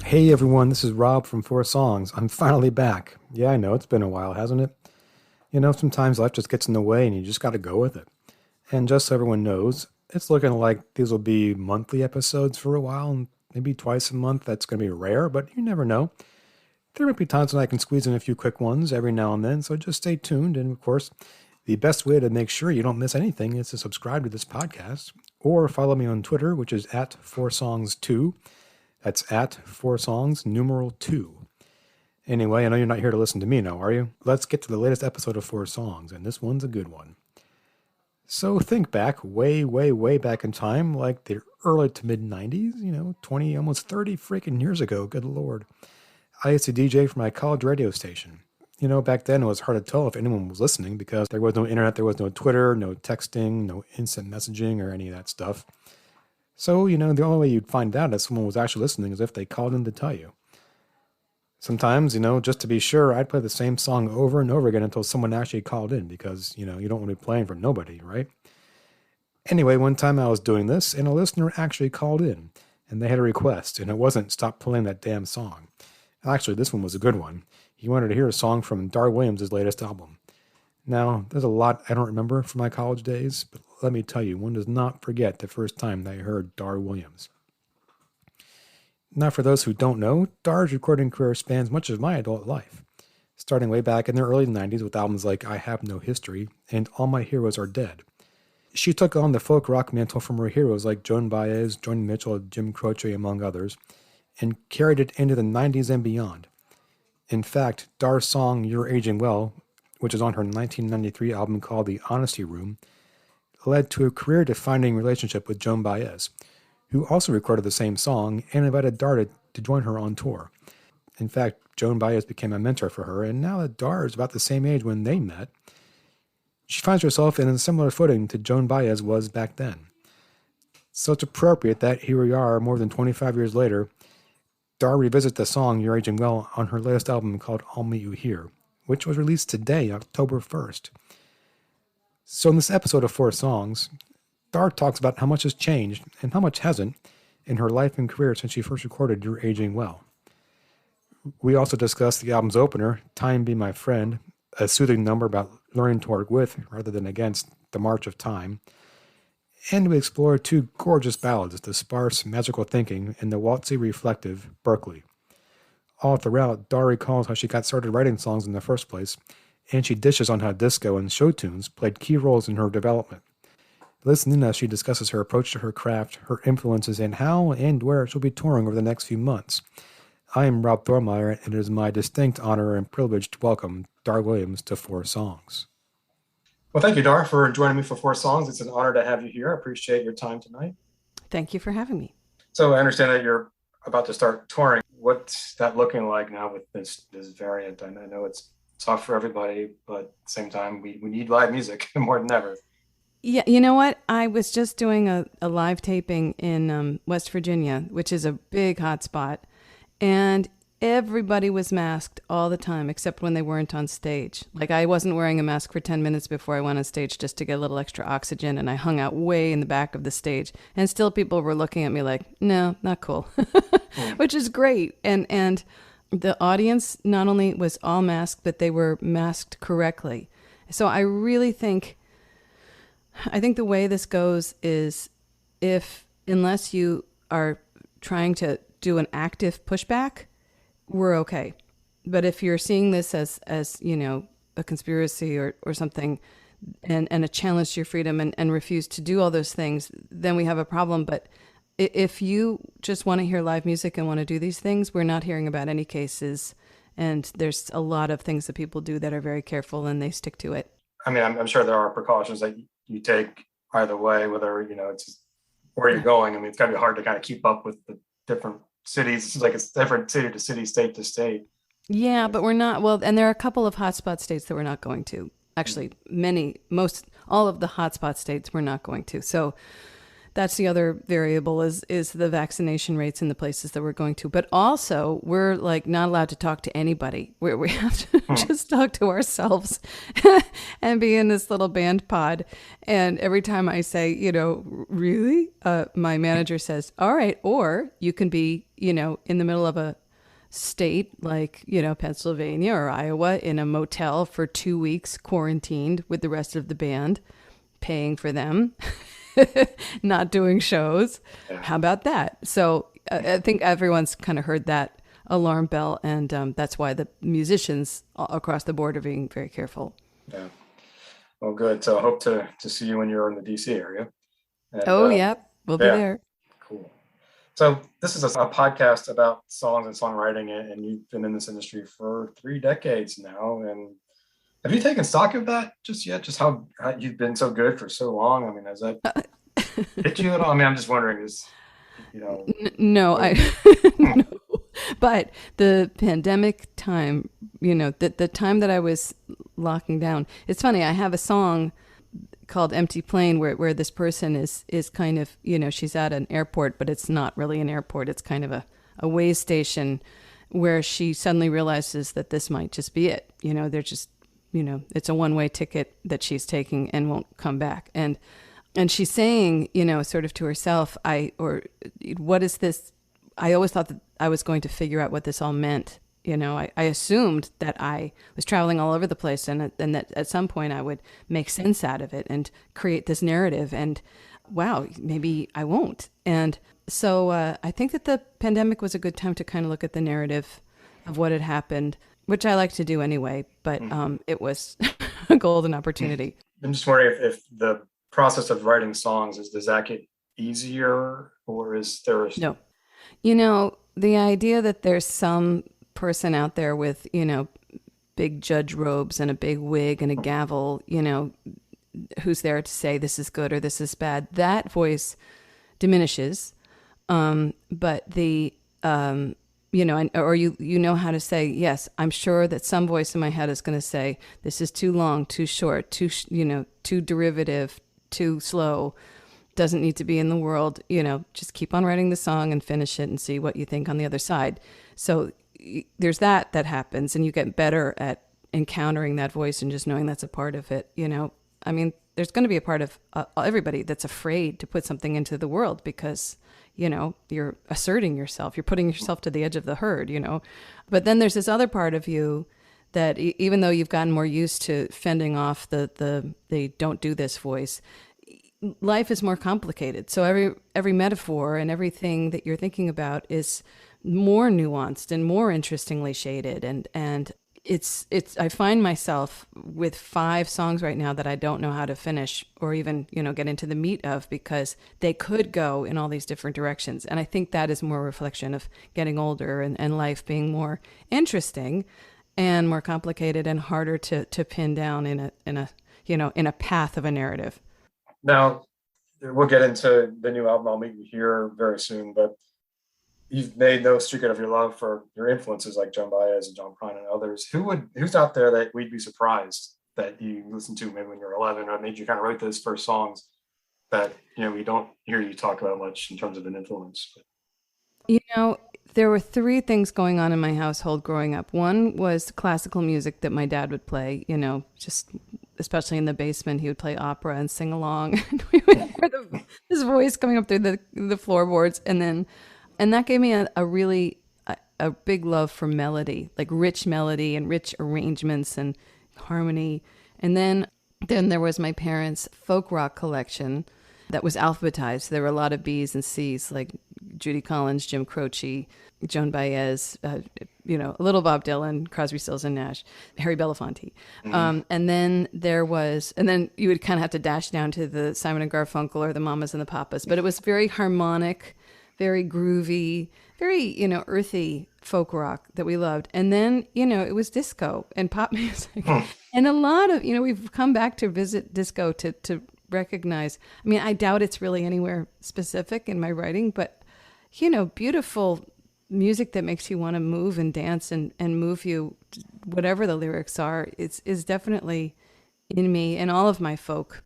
Hey everyone, this is Rob from Four Songs. I'm finally back. Yeah, I know, it's been a while, hasn't it? Sometimes life just gets in the way and you just gotta go with it. And just so everyone knows, it's looking like these will be monthly episodes for a while, and maybe twice a month. That's gonna be rare, but you never know. There might be times when I can squeeze in a few quick ones every now and then, so just stay tuned. And of course, the best way to make sure you don't miss anything is to subscribe to this podcast or follow me on Twitter, which is at Four Songs 2. That's at Four Songs, numeral 2. Anyway, I know you're not here to listen to me now, are you? Let's get to the latest episode of Four Songs, and this one's a good one. So think back, way, way, way back in time, like the early to mid 90s, 20, almost 30 freaking years ago, good lord. I used to DJ for my college radio station. Back then it was hard to tell if anyone was listening because there was no internet, there was no Twitter, no texting, no instant messaging or any of that stuff. So, the only way you'd find out if someone was actually listening is if they called in to tell you. Sometimes, just to be sure, I'd play the same song over and over again until someone actually called in because, you don't want to be playing for nobody, right? Anyway, one time I was doing this and a listener actually called in and they had a request, and it wasn't stop playing that damn song. Actually, this one was a good one. He wanted to hear a song from Dar Williams' latest album. Now, there's a lot I don't remember from my college days, but let me tell you, one does not forget the first time they heard Dar Williams. Now, for those who don't know, Dar's recording career spans much of my adult life, starting way back in the early 90s with albums like I Have No History and All My Heroes Are Dead. She took on the folk rock mantle from her heroes like Joan Baez, Joni Mitchell, Jim Croce, among others, and carried it into the 90s and beyond. In fact, Dar's song You're Aging Well, which is on her 1993 album called The Honesty Room, led to a career-defining relationship with Joan Baez, who also recorded the same song and invited Dar to join her on tour. In fact, Joan Baez became a mentor for her, and now that Dar is about the same age when they met, she finds herself in a similar footing to Joan Baez was back then. So it's appropriate that here we are, more than 25 years later, Dar revisits the song You're Aging Well on her latest album called I'll Meet You Here, which was released today, October 1st. So in this episode of Four Songs, Dar talks about how much has changed and how much hasn't in her life and career since she first recorded You're Aging Well. We also discuss the album's opener, Time Be My Friend, a soothing number about learning to work with rather than against the march of time. And we explore two gorgeous ballads, the sparse, magical thinking and the waltzy, reflective Berkeley. All throughout, Dar recalls how she got started writing songs in the first place, and she dishes on how disco and show tunes played key roles in her development. Listen in as she discusses her approach to her craft, her influences, and how and where she'll be touring over the next few months. I am Rob Thormeyer, and it is my distinct honor and privilege to welcome Dar Williams to Four Songs. Well, thank you, Dar, for joining me for Four Songs. It's an honor to have you here. I appreciate your time tonight. Thank you for having me. So I understand that you're about to start touring. What's that looking like now with this variant? I know it's tough for everybody, but at the same time, we need live music more than ever. Yeah, you know what? I was just doing a live taping in West Virginia, which is a big hot spot, and everybody was masked all the time except when they weren't on stage. Like, I wasn't wearing a mask for 10 minutes before I went on stage just to get a little extra oxygen, and I hung out way in the back of the stage, and still people were looking at me like, no, not cool, which is great. And the audience not only was all masked, but they were masked correctly. So I really think the way this goes is unless you are trying to do an active pushback, we're okay. But if you're seeing this as a conspiracy or something and a challenge to your freedom and refuse to do all those things, then we have a problem. But if you just want to hear live music and want to do these things, we're not hearing about any cases. And there's a lot of things that people do that are very careful and they stick to it. I mean, I'm sure there are precautions that you take either way, whether, it's just where you're going. I mean, it's got to be hard to kind of keep up with the different cities. It seems like it's different city to city, state to state. Yeah, but we're not. Well, and there are a couple of hotspot states that we're not going to. Actually, all of the hotspot states we're not going to. So that's the other variable is the vaccination rates in the places that we're going to. But also, we're like not allowed to talk to anybody. We have to just talk to ourselves and be in this little band pod. And every time I say, really, my manager says, all right, or you can be, in the middle of a state like, Pennsylvania or Iowa in a motel for 2 weeks, quarantined with the rest of the band, paying for them. Not doing shows. Yeah. How about that? So I think everyone's kind of heard that alarm bell, and that's why the musicians across the board are being very careful. Yeah. Well, good. So I hope to see you when you're in the DC area. And, Yep. We'll be there. Cool. So this is a podcast about songs and songwriting, and you've been in this industry for 3 decades now. And have you taken stock of that just yet? Just how you've been so good for so long? I mean, has that hit you at all? I mean, I'm just wondering, No, no. But the pandemic time, the time that I was locking down, it's funny, I have a song called Empty Plane where this person is kind of, she's at an airport, but it's not really an airport. It's kind of a way station where she suddenly realizes that this might just be it. They're just, it's a one-way ticket that she's taking and won't come back. And she's saying, sort of to herself, what is this? I always thought that I was going to figure out what this all meant. I assumed that I was traveling all over the place and that at some point I would make sense out of it and create this narrative. And wow, maybe I won't. And so I think that the pandemic was a good time to kind of look at the narrative of what had happened, which I like to do anyway, but it was a golden opportunity. I'm just wondering if the process of writing songs, does that get easier, or is there No. The idea that there's some person out there with, big judge robes and a big wig and a gavel, who's there to say this is good or this is bad, that voice diminishes. But the or you know how to say, yes, I'm sure that some voice in my head is going to say, this is too long, too short, too derivative, too slow, doesn't need to be in the world, just keep on writing the song and finish it and see what you think on the other side. So there's that happens, and you get better at encountering that voice and just knowing that's a part of it. I mean, there's going to be a part of everybody that's afraid to put something into the world because you're asserting yourself, you're putting yourself to the edge of the herd, But then there's this other part of you that even though you've gotten more used to fending off the don't do this voice, life is more complicated. So every metaphor and everything that you're thinking about is more nuanced and more interestingly shaded. And it's I find myself with 5 songs right now that I don't know how to finish or even, get into the meat of, because they could go in all these different directions. And I think that is more a reflection of getting older and life being more interesting and more complicated and harder to pin down in a path of a narrative. Now, we'll get into the new album. I'll meet you here very soon, but you've made no secret of your love for your influences like Joan Baez and John Prine and others. Who's out there that we'd be surprised that you listened to maybe when you were 11, or made you kind of write those first songs that we don't hear you talk about much in terms of an influence? There were 3 things going on in my household growing up. One was classical music that my dad would play, just especially in the basement. He would play opera and sing along. And we would hear his voice coming up through the floorboards. And that gave me a really big love for melody, like rich melody and rich arrangements and harmony. And then there was my parents' folk rock collection that was alphabetized. There were a lot of B's and C's, like Judy Collins, Jim Croce, Joan Baez, a little Bob Dylan, Crosby, Stills and Nash, Harry Belafonte. Mm-hmm. And then you would kind of have to dash down to the Simon and Garfunkel or the Mamas and the Papas. But it was very harmonic, very groovy, very, earthy folk rock that we loved. And then, it was disco and pop music. And a lot of, we've come back to visit disco to recognize, I doubt it's really anywhere specific in my writing, but, beautiful music that makes you want to move and dance and move you, whatever the lyrics are, is definitely in me and all of my folk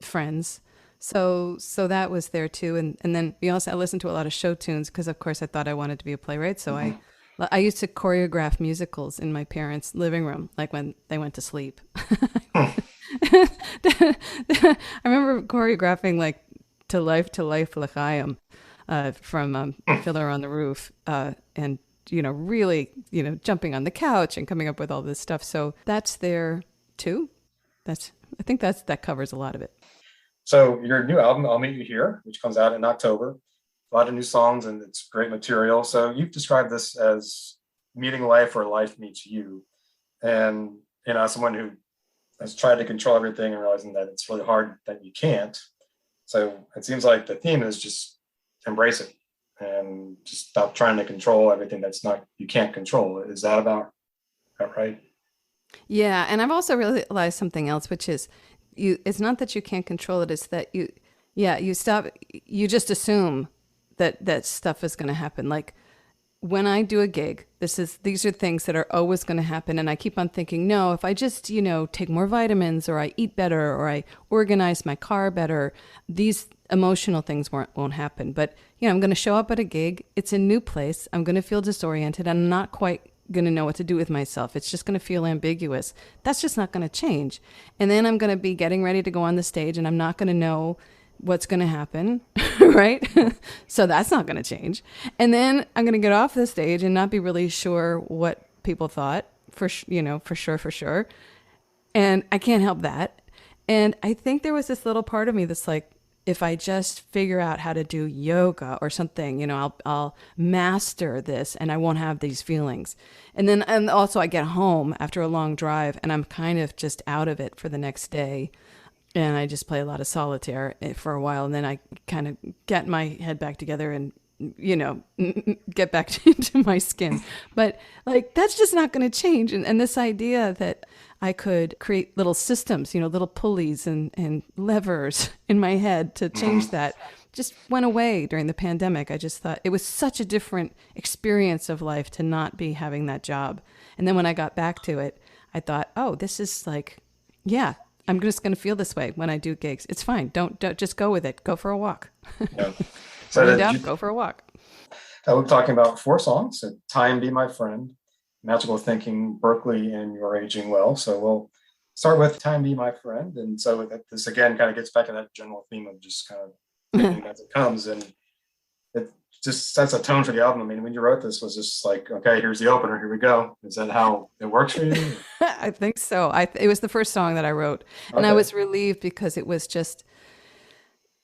friends. So that was there too. And then I listened to a lot of show tunes because of course I thought I wanted to be a playwright. So I used to choreograph musicals in my parents' living room, like when they went to sleep. I remember choreographing like To Life L'chaim from Fiddler on the Roof, and really, jumping on the couch and coming up with all this stuff. So that's there too. I think that covers a lot of it. So your new album, I'll Meet You Here, which comes out in October, a lot of new songs and it's great material. So you've described this as meeting life where life meets you. And, someone who has tried to control everything and realizing that it's really hard that you can't. So it seems like the theme is just embrace it and just stop trying to control everything you can't control. Is that right? Yeah, and I've also realized something else, which is it's not that you can't control it, it's that you just assume that stuff is going to happen. Like when I do a gig, these are things that are always going to happen. And I keep on thinking, no, if I just, take more vitamins or I eat better or I organize my car better, these emotional things won't happen. But, I'm going to show up at a gig. It's a new place. I'm going to feel disoriented. I'm not quite going to know what to do with myself. It's just going to feel ambiguous. That's just not going to change. And then I'm going to be getting ready to go on the stage and I'm not going to know what's going to happen, right? So that's not going to change. And then I'm going to get off the stage and not be really sure what people thought, for sure. And I can't help that. And I think there was this little part of me that's like, if I just figure out how to do yoga or something, I'll master this and I won't have these feelings. And also I get home after a long drive and I'm kind of just out of it for the next day. And I just play a lot of solitaire for a while. And then I kind of get my head back together and, get back into my skin. But like, that's just not going to change. And this idea that I could create little systems, little pulleys and levers in my head to change that just went away during the pandemic. I just thought it was such a different experience of life to not be having that job. And then when I got back to it, I thought, oh, this is like, yeah, I'm just going to feel this way when I do gigs. It's fine. Don't just go with it. Go for a walk. Yeah. So go for a walk. We're talking about 4 songs. So Time, Be My Friend, Magical Thinking, Berkeley, and You're Aging Well. So we'll start with Time, Be My Friend. And so this again kind of gets back to that general theme of just kind of thinking as it comes. And it just sets a tone for the album. I mean, when you wrote this, was just like, okay, here's the opener. Here we go. Is that how it works for you? I think so. It was the first song that I wrote. And okay. I was relieved because it was just,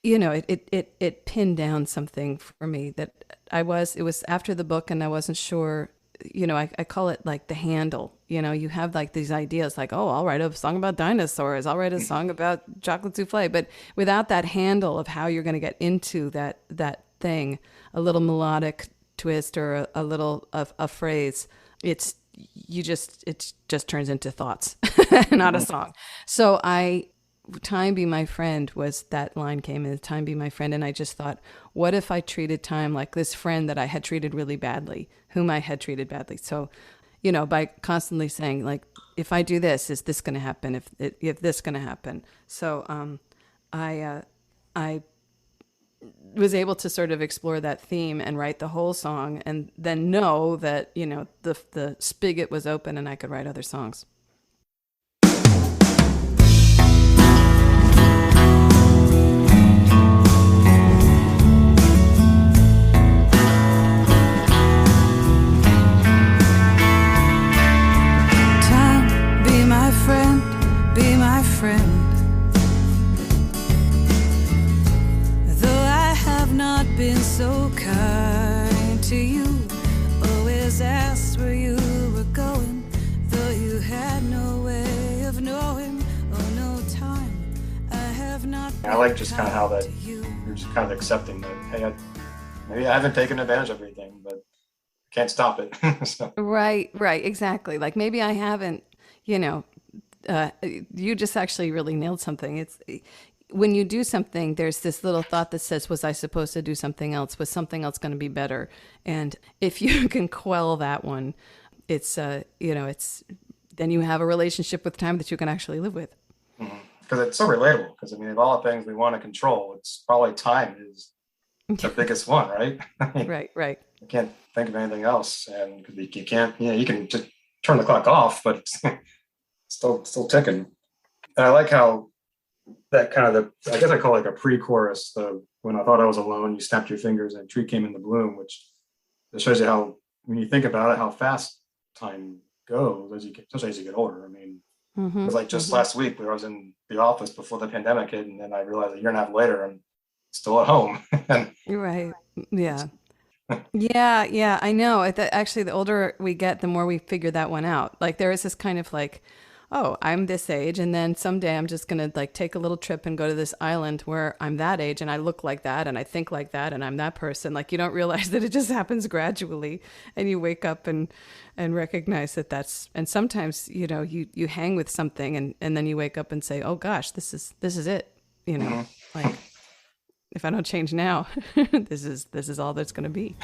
it pinned down something for me that it was after the book and I wasn't sure, I call it like the handle, you have like these ideas like, oh, I'll write a song about dinosaurs. I'll write a song about chocolate souffle. But without that handle of how you're going to get into that thing, a little melodic twist or a little of a phrase, it just turns into thoughts, not a song. So Time Be My Friend was that line came in, Time Be My Friend. And I just thought, what if I treated time like this friend that I had treated really badly, whom I had treated badly? So, by constantly saying like, if I do this, is this going to happen? If this going to happen? So I was able to sort of explore that theme and write the whole song and then know that, the spigot was open and I could write other songs. Be my friend. Though I have not been so kind to you, always asked where you were going, though you had no way of knowing or no time. I have not. I like just kind of how that you're just kind of accepting that, hey, maybe I haven't taken advantage of everything, but I can't stop it. So. Right, exactly. Like maybe I haven't, you just actually really nailed something. It's when you do something, there's this little thought that says, was I supposed to do something else? Was something else going to be better? And if you can quell that one, it's, then you have a relationship with time that you can actually live with. Mm-hmm. because it's so relatable. Because I mean, of all the things we want to control, it's probably time is the biggest one, right? I mean, Right, right. I can't think of anything else, and you can't, you can just turn the clock off, but it's still ticking. And I like how that kind of I guess I call it like a pre-chorus. When I thought I was alone, you snapped your fingers and a tree came into bloom, which shows you how, when you think about it, how fast time goes especially as you get older. I mean, it was like just last week where I was in the office before the pandemic hit, and then I realized a year and a half later I'm still at home. Right. Yeah. Yeah, I know. Actually, the older we get, the more we figure that one out. Like there is this kind of like, oh, I'm this age, and then someday I'm just gonna like take a little trip and go to this island where I'm that age and I look like that and I think like that and I'm that person. Like you don't realize that it just happens gradually, and you wake up and recognize that that's. And sometimes you hang with something and then you wake up and say, oh gosh, this is it. Like if I don't change now, this is all that's gonna be.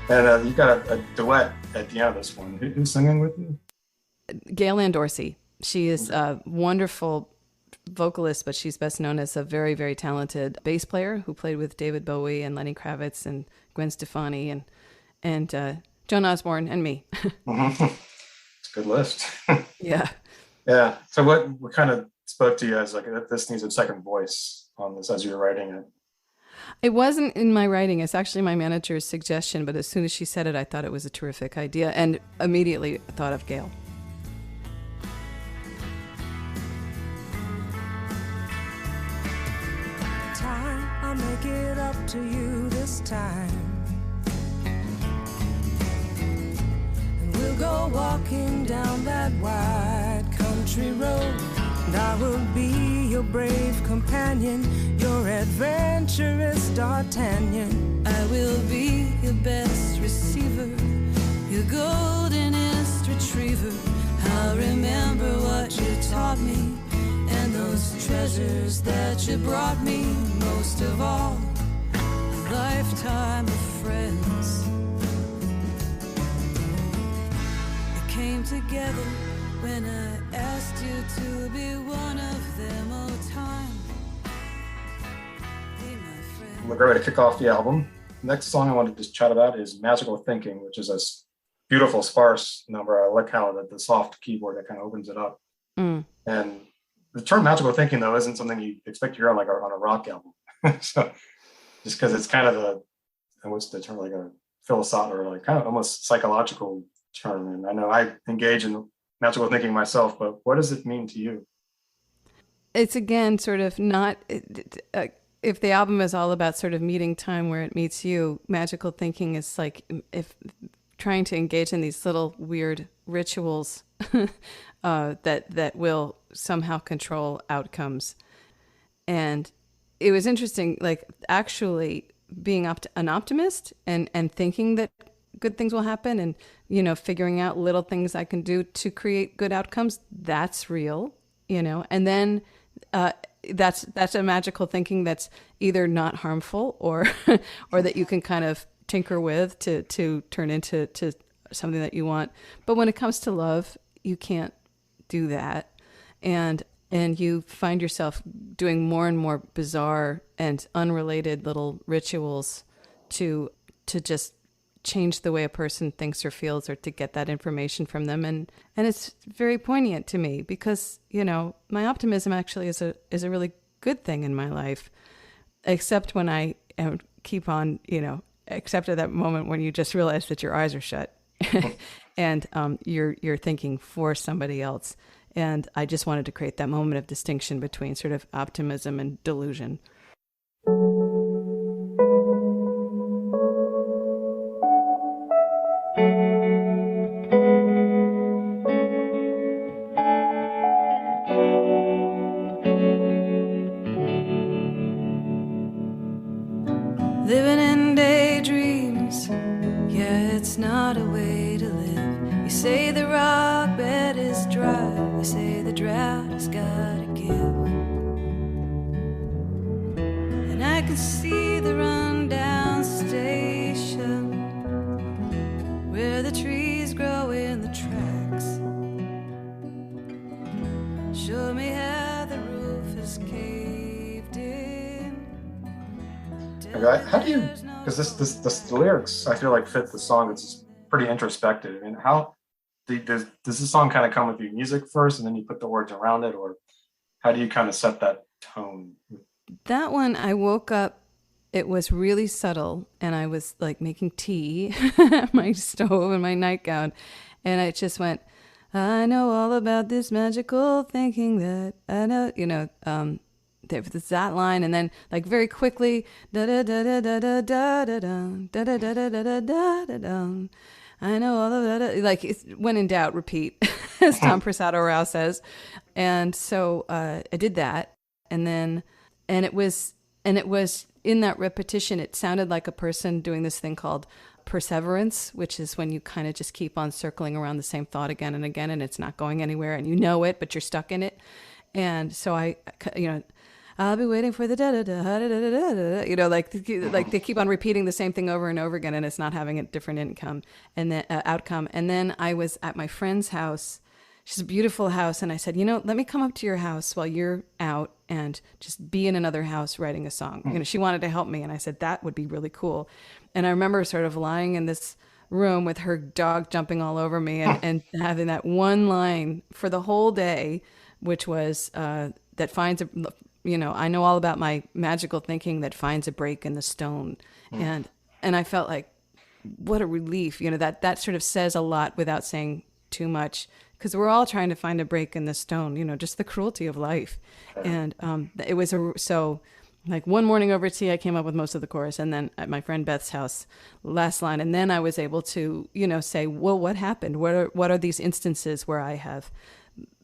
And you got a duet at the end of this one. Who's singing with you? Gail Ann Dorsey. She is a wonderful vocalist, but she's best known as a very, very talented bass player who played with David Bowie and Lenny Kravitz and Gwen Stefani and Joan Osborne and me. It's a good list. Yeah. Yeah. So what kind of spoke to you as like this needs a second voice on this as you were writing it? It wasn't in my writing. It's actually my manager's suggestion, but as soon as she said it, I thought it was a terrific idea and immediately thought of Gail. Time, I'll make it up to you this time. And we'll go walking down that wide country road. And I will be your brave companion, your adventurous D'Artagnan. I will be your best receiver, your goldenest retriever. I'll remember what you taught me and those treasures that you brought me. Most of all, a lifetime of friends that came together when I asked you to be one of them. Oh, time, be my friend. We're ready to kick off the album. Next song I wanted to just chat about is Magical Thinking, which is a beautiful, sparse number. I like how the soft keyboard that kind of opens it up. And the term magical thinking, though, isn't something you expect to hear on a rock album. So just because it's kind of what's the term, like a philosophical or like kind of almost psychological term. And I know I engage in magical thinking myself, but what does it mean to you? It's again sort of not, if the album is all about sort of meeting time where it meets you, magical thinking is like if trying to engage in these little weird rituals that will somehow control outcomes. And it was interesting, like actually being an optimist and thinking that good things will happen and, figuring out little things I can do to create good outcomes. That's real, and then that's a magical thinking that's either not harmful or that you can kind of tinker with to turn into something that you want. But when it comes to love, you can't do that. And you find yourself doing more and more bizarre and unrelated little rituals to just change the way a person thinks or feels, or to get that information from them. And it's very poignant to me because, my optimism actually is a really good thing in my life, except when I keep on, except at that moment when you just realize that your eyes are shut and you're thinking for somebody else. And I just wanted to create that moment of distinction between sort of optimism and delusion. Living in daydreams, yeah, it's not a way to live. You say the rock bed is dry, you say the drought has gotta give. And I can see the rundown station where the trees grow in the tracks. Show me how the roof is caved in. How do you, because the lyrics I feel like fit the song. It's pretty introspective. I mean, how does this song kind of come with your music first and then you put the words around it, or how do you kind of set that tone? That one, I woke up, it was really subtle, and I was like making tea at my stove in my nightgown, and I just went, I know all about this magical thinking that I know, there's that line, and then like very quickly, da da da da da da da da da da da da da da da da. I know all of that. Like, when in doubt, repeat, as Tom Persado Rao says. And so I did that, and it was in that repetition, it sounded like a person doing this thing called perseverance, which is when you kind of just keep on circling around the same thought again and again, and it's not going anywhere, and you know it, but you're stuck in it. And so I'll be waiting for the da da da da da da da. Like they keep on repeating the same thing over and over again, and it's not having a different outcome. And then I was at my friend's house. She's a beautiful house, and I said, let me come up to your house while you're out and just be in another house writing a song. She wanted to help me, and I said that would be really cool. And I remember sort of lying in this room with her dog jumping all over me, and having that one line for the whole day, which was that finds a. I know all about my magical thinking that finds a break in the stone. And I felt like, what a relief, that sort of says a lot without saying too much, because we're all trying to find a break in the stone, just the cruelty of life. And it was so like one morning over tea, I came up with most of the chorus, and then at my friend Beth's house, last line. And then I was able to, say, well, what happened? What are these instances where I have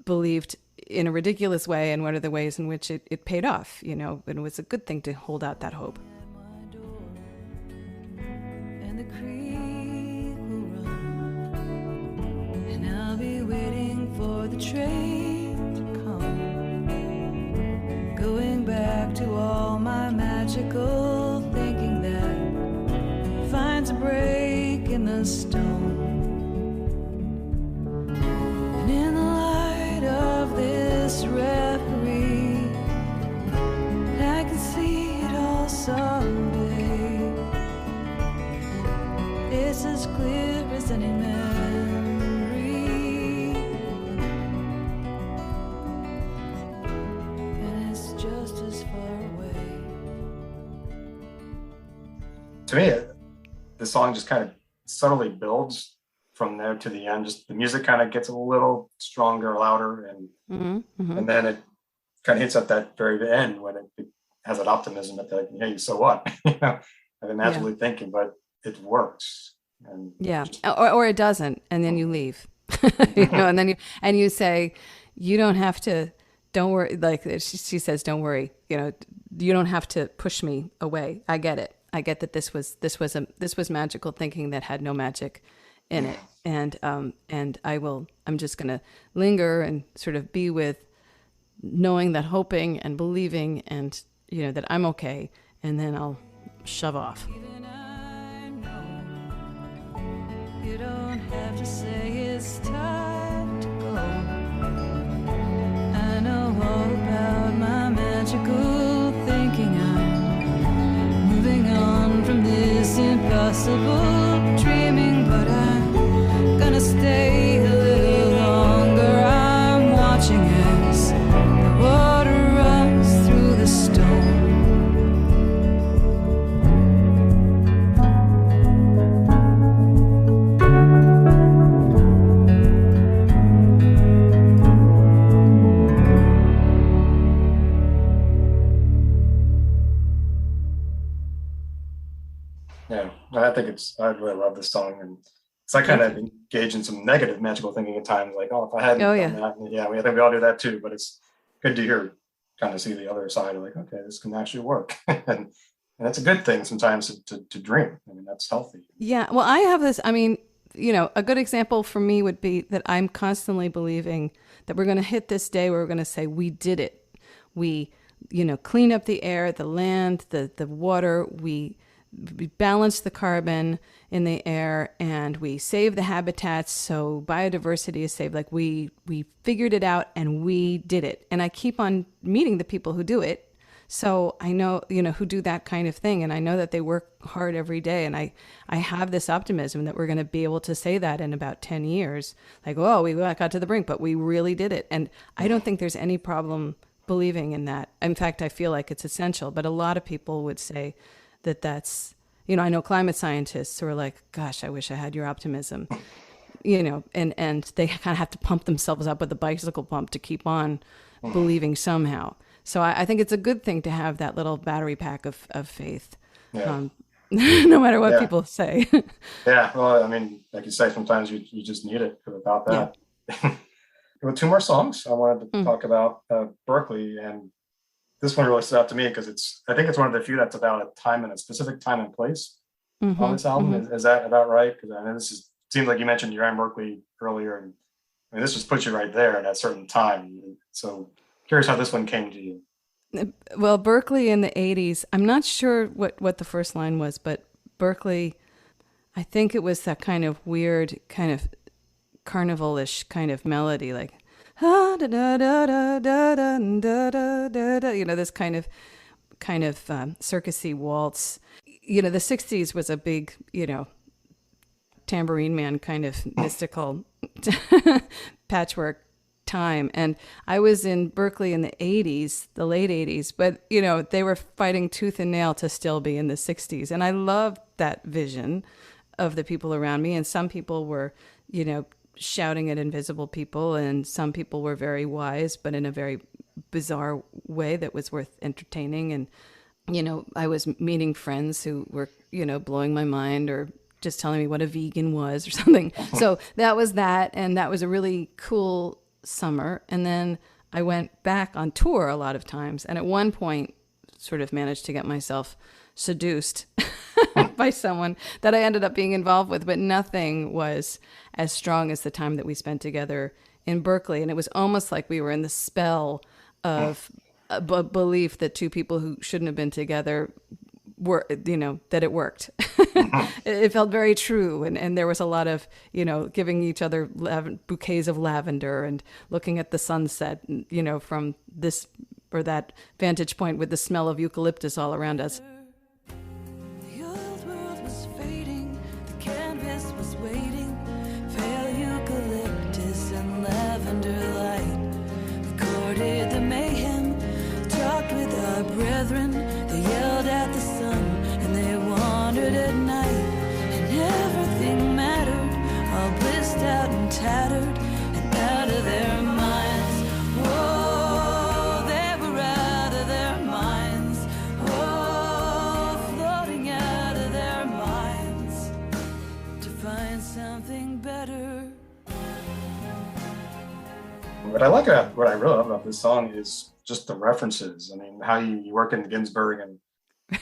believed in a ridiculous way, and what are the ways in which it paid off, and it was a good thing to hold out that hope. And the creek will run, and I'll be waiting for the train to come, going back to all my magical thinking that finds a break in the stone. And in the light of this reverie, I can see it all someday. It's as clear as any memory, and it's just as far away. To me, the song just kind of subtly builds from there to the end. Just the music kind of gets a little stronger, louder, and and then it kind of hits at that very end when it has that optimism at the, hey, so what? I've been naturally thinking, but it works. And or it doesn't, and then you leave. And then you say, you don't have to. Don't worry. Like she says, don't worry. You don't have to push me away. I get it. I get that this was magical thinking that had no magic in it, and I'm just gonna linger and sort of be with knowing that, hoping and believing, and that I'm okay, and then I'll shove off. Even I know you don't have to say it's time to go. I know all about my magical thinking. I'm moving on from this impossible dreaming, but I'm gonna stay a little longer. I'm watching as the water runs through the stone. I really love this song, and because I kind of engage in some negative magical thinking at times, like, oh, if I hadn't done that, yeah, I think we all do that too. But it's good to hear, kind of see the other side of like, okay, this can actually work, and that's a good thing sometimes to dream. I mean, that's healthy. Yeah. Well, I have this. I mean, a good example for me would be that I'm constantly believing that we're going to hit this day where we're going to say we did it. We, clean up the air, the land, the water. We balance the carbon in the air, and we save the habitats so biodiversity is saved. Like we figured it out and we did it. And I keep on meeting the people who do it. So I know, who do that kind of thing. And I know that they work hard every day. And I have this optimism that we're going to be able to say that in about 10 years. Like, oh, we got to the brink, but we really did it. And I don't think there's any problem believing in that. In fact, I feel like it's essential. But a lot of people would say that that's, I know climate scientists who are like, gosh, I wish I had your optimism, and they kind of have to pump themselves up with a bicycle pump to keep on believing somehow. So I think it's a good thing to have that little battery pack of faith, no matter what people say. Yeah, well, I mean, like you say, sometimes you just need it, because without that. Yeah. With two more songs, I wanted to talk about Berkeley, and this one really stood out to me because I think it's one of the few that's about a specific time and place on this album. Is that about right? Because I know seems like you mentioned you're in Berkeley earlier, and I mean, this just puts you right there at a certain time. So curious how this one came to you. Well, Berkeley in the 80s, I'm not sure what the first line was, but Berkeley, I think it was that kind of weird, kind of carnival-ish kind of melody, like, da, da, da, da, da, da, da, da, da, this kind of circusy waltz. The 60s was a big, tambourine man kind of mystical patchwork time. And I was in Berkeley in the 80s, the late 80s, but, they were fighting tooth and nail to still be in the 60s. And I loved that vision of the people around me. And some people were, shouting at invisible people, and some people were very wise, but in a very bizarre way that was worth entertaining. And, I was meeting friends who were, blowing my mind or just telling me what a vegan was or something. So that was that. And that was a really cool summer. And then I went back on tour a lot of times. And at one point sort of managed to get myself seduced by someone that I ended up being involved with, but nothing was as strong as the time that we spent together in Berkeley. And it was almost like we were in the spell of a belief that two people who shouldn't have been together were, that it worked. It felt very true. And there was a lot of, giving each other bouquets of lavender and looking at the sunset, from this or that vantage point with the smell of eucalyptus all around us. The mayhem, talked with our brethren, they yelled at the sun, and they wandered at night, and everything mattered, all blissed out and tattered, and out of their minds. Whoa, they were out of their minds. Oh, floating out of their minds to find something better. What I really love about this song is just the references. I mean, how you work in Ginsberg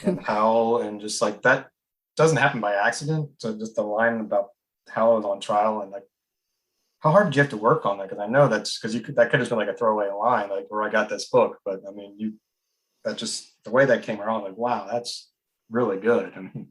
and Howell, and just like that doesn't happen by accident. So just the line about Howell is on trial, and like, how hard did you have to work on that? Because I know that's because that could have been like a throwaway line, like where I got this book. But I mean, that just the way that came around, like, wow, that's really good. I mean,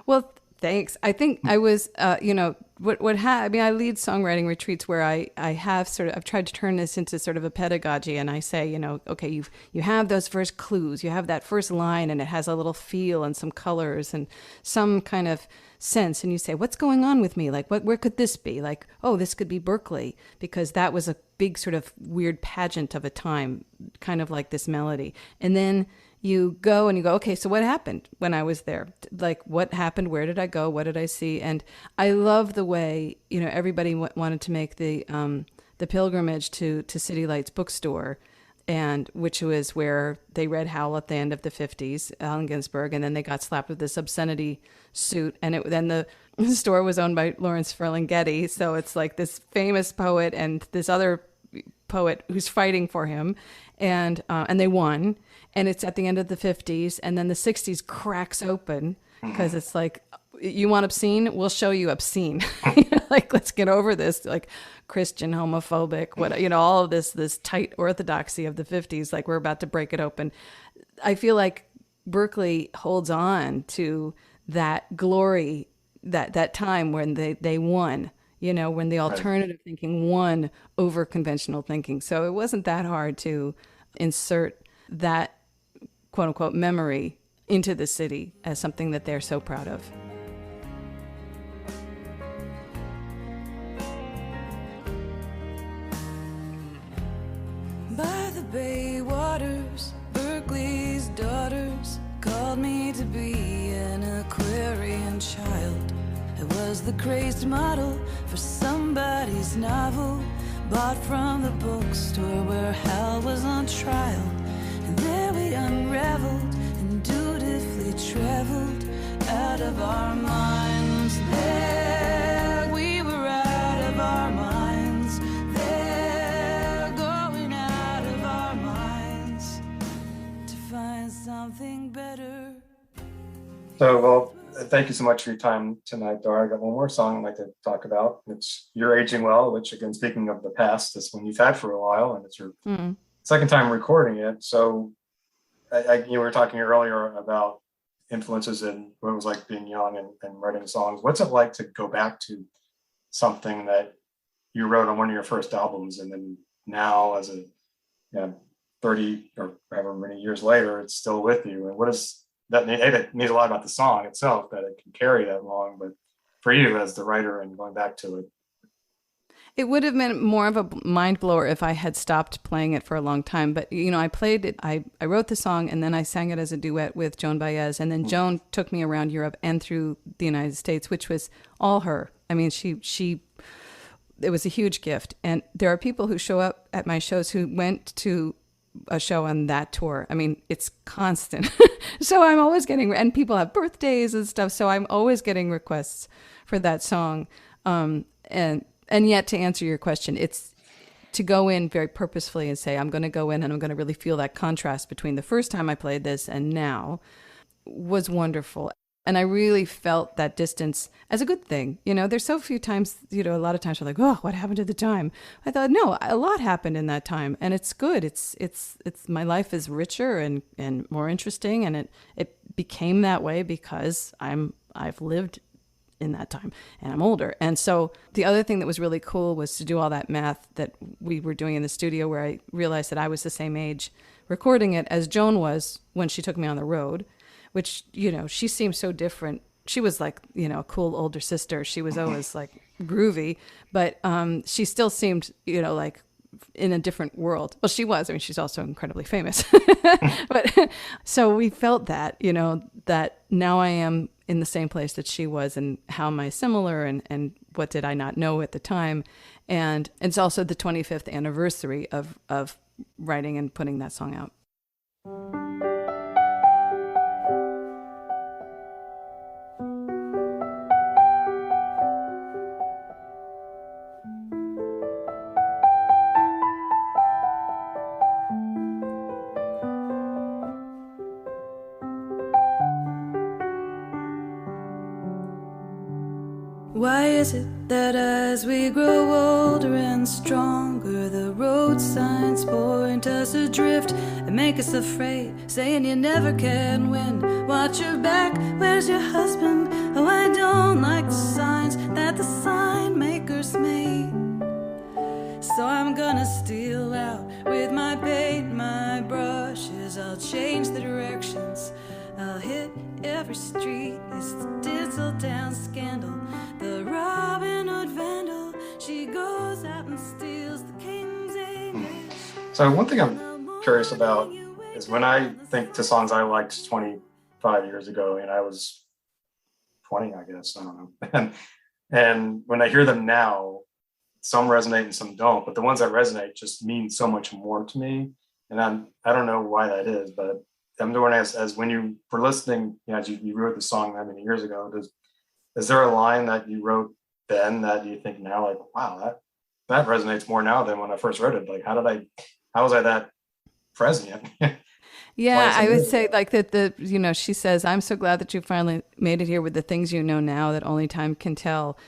well, thanks. I think I was, I lead songwriting retreats where I've tried to turn this into sort of a pedagogy, and I say, okay, you have those first clues, you have that first line, and it has a little feel and some colors and some kind of sense, and you say, what's going on with me? Like, where could this be? Like, oh, this could be Berkeley, because that was a big sort of weird pageant of a time, kind of like this melody. And then you go, okay, so what happened when I was there? Like, what happened? Where did I go? What did I see? And I love the way, everybody wanted to make the pilgrimage to City Lights bookstore and which was where they read Howl at the end of the 50s, Allen Ginsberg, and then they got slapped with this obscenity suit. And then the store was owned by Lawrence Ferlinghetti. So it's like this famous poet and this other poet who's fighting for him. And they won. And it's at the end of the 50s. And then the 60s cracks open because it's like, you want obscene? We'll show you obscene. Like, let's get over this, like Christian homophobic, all of this tight orthodoxy of the 50s. Like, we're about to break it open. I feel like Berkeley holds on to that glory, that time when they won, when the alternative thinking won over conventional thinking. So it wasn't that hard to insert that quote unquote memory into the city as something that they're so proud of. By the bay waters, Berkeley's daughters called me to be an Aquarian child. I was the crazed model for somebody's novel, bought from the bookstore where hell was on trial. And there we unraveled and dutifully traveled out of our minds. There we were out of our minds. There going out of our minds to find something better. So, well, thank you so much for your time tonight, Dar. I got one more song I'd like to talk about. It's You're Aging Well, which, again, speaking of the past, is one you've had for a while, and it's your second time recording it. So you were talking earlier about influences and what it was like being young and writing songs. What's it like to go back to something that you wrote on one of your first albums, and then now as a 30 or however many years later, it's still with you? And what is that? It means a lot about the song itself, that it can carry that long, but for you as the writer and going back to it. It would have been more of a mind blower if I had stopped playing it for a long time. But, I played it. I wrote the song, and then I sang it as a duet with Joan Baez. And then Joan took me around Europe and through the United States, which was all her. I mean, it was a huge gift. And there are people who show up at my shows who went to a show on that tour. I mean, it's constant. So I'm always getting, and people have birthdays and stuff. So I'm always getting requests for that song. And yet, to answer your question, it's to go in very purposefully and say, I'm going to go in and I'm going to really feel that contrast between the first time I played this and now was wonderful. And I really felt that distance as a good thing. There's so few times, a lot of times we're like, oh, what happened to the time? I thought, no, a lot happened in that time. And it's good. It's my life is richer and more interesting. And it became that way because I've lived in that time and I'm older. And so the other thing that was really cool was to do all that math that we were doing in the studio, where I realized that I was the same age recording it as Joan was when she took me on the road, which, she seemed so different. She was like, a cool older sister. She was always like groovy, but she still seemed, like in a different world. Well, she was. I mean, she's also incredibly famous. But so we felt that, that now I am in the same place that she was, and how am I similar, and what did I not know at the time? And it's also the 25th anniversary of writing and putting that song out. Why is it that as we grow older and stronger, the road signs point us adrift and make us afraid, saying you never can win? Watch your back, where's your husband? Oh, I don't like the signs that the sign makers made. So I'm gonna steal out with my paint, my brushes. I'll change the directions, I'll hit every street. It's the Tinseltown scandal, the Robin Hood vandal. She goes out and steals the king's English. So one thing I'm curious about is when I think to songs I liked 25 years ago, and I was 20, I guess, I don't know. And when I hear them now, some resonate and some don't, but the ones that resonate just mean so much more to me. And I don't know why that is, but I'm doing as when you were listening, as you wrote the song that many years ago, is there a line that you wrote then that you think now, like, wow, that resonates more now than when I first wrote it? Like, how was I that present? Yeah, I would say like that she says, I'm so glad that you finally made it here with the things you know now that only time can tell.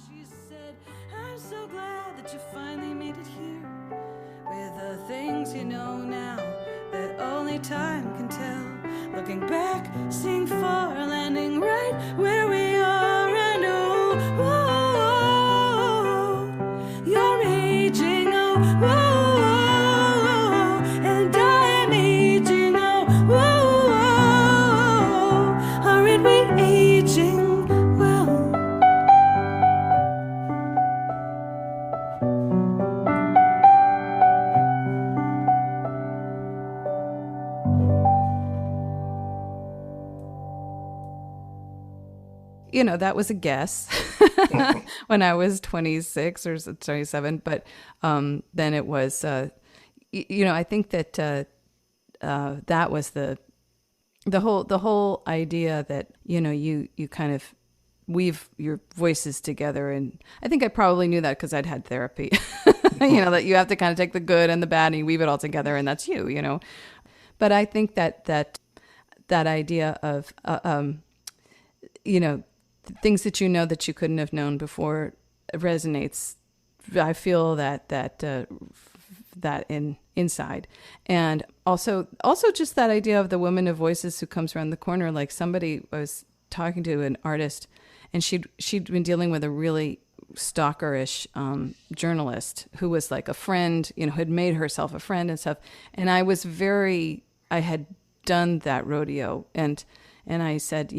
She said, I'm so glad that you finally made it here with the things you know now that only time can tell. Looking back, seeing far, landing right where we are, and you're aging, and I'm aging, aren't we aging well? That was a guess when I was 26 or 27. But then it was, I think that that was the whole idea that, you kind of weave your voices together. And I think I probably knew that because I'd had therapy, that you have to kind of take the good and the bad and you weave it all together and that's you. But I think that idea of, things that that you couldn't have known before resonates. I feel that inside, and also just that idea of the woman of voices who comes around the corner. Like I was talking to an artist, and she'd been dealing with a really stalkerish journalist who was like a friend, had made herself a friend and stuff. And I had done that rodeo, and I said,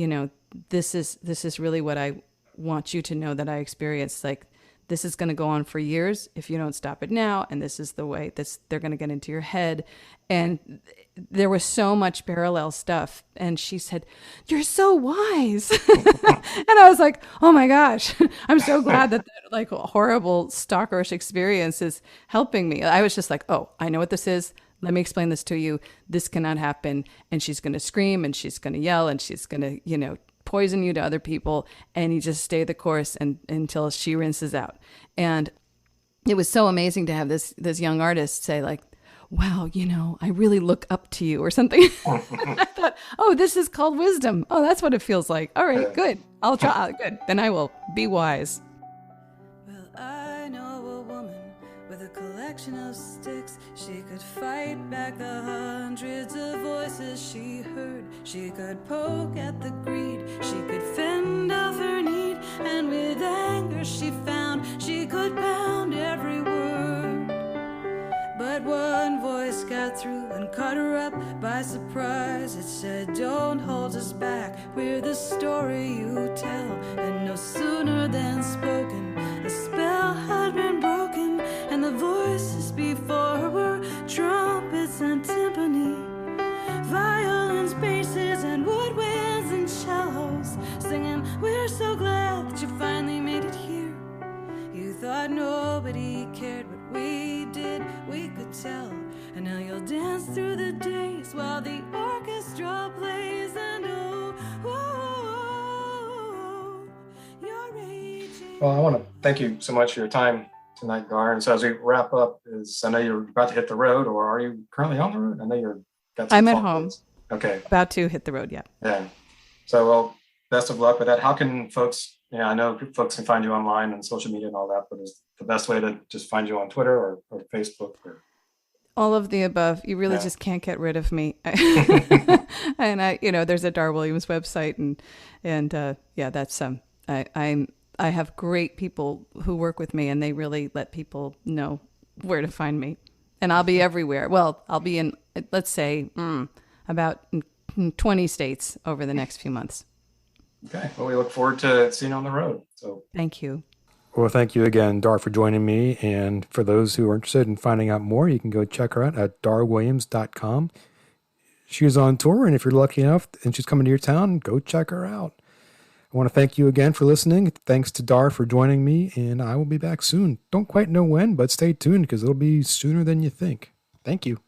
this is really what I want you to know that I experienced. Like, this is going to go on for years if you don't stop it now. And this is the way they're going to get into your head. And there was so much parallel stuff. And she said, you're so wise. And I was like, oh my gosh, I'm so glad that like horrible stalkerish experience is helping me. I was just like, oh, I know what this is. Let me explain this to you. This cannot happen. And she's going to scream and she's going to yell and she's going to, poison you to other people, and you just stay the course until she rinses out. And it was so amazing to have this young artist say like, wow, I really look up to you or something. I thought, oh, this is called wisdom. Oh, that's what it feels like. All right, good. I'll try. Good. Then I will be wise. Well, I know a woman with a collection of sticks. She could fight back the hundreds of voices she heard. She could poke at the greed. She could fend off her need. And with anger she found she could pound every word. But one voice got through and caught her up by surprise. It said, don't hold us back, we're the story you tell. And no sooner than spoken, the spell had been broken. And the voices before her were trumpets and timpani, violins, basses, and woodwinds and cellos, singing, we're so glad that you finally made it here. You thought nobody cared, but we did, we could tell. And now you'll dance through the days while the orchestra plays. And you're raging. Well, I want to thank you so much for your time tonight, Dar. And so as we wrap up, I know you're about to hit the road, or are you currently on the road? I know I'm at home. Okay. About to hit the road, yeah. Yeah. So, well, best of luck with that. How can folks, I know folks can find you online and social media and all that, but is the best way to just find you on Twitter or Facebook? Or... All of the above. You really just can't get rid of me. And there's a Dar Williams website, and that's I have great people who work with me, and they really let people know where to find me. And I'll be everywhere. Well, I'll be in, let's say, about 20 states over the next few months. Okay. Well, we look forward to seeing you on the road. So thank you. Well, thank you again, Dar, for joining me. And for those who are interested in finding out more, you can go check her out at darwilliams.com. She's on tour, and if you're lucky enough and she's coming to your town, go check her out. I want to thank you again for listening. Thanks to Dar for joining me, and I will be back soon. Don't quite know when, but stay tuned because it'll be sooner than you think. Thank you.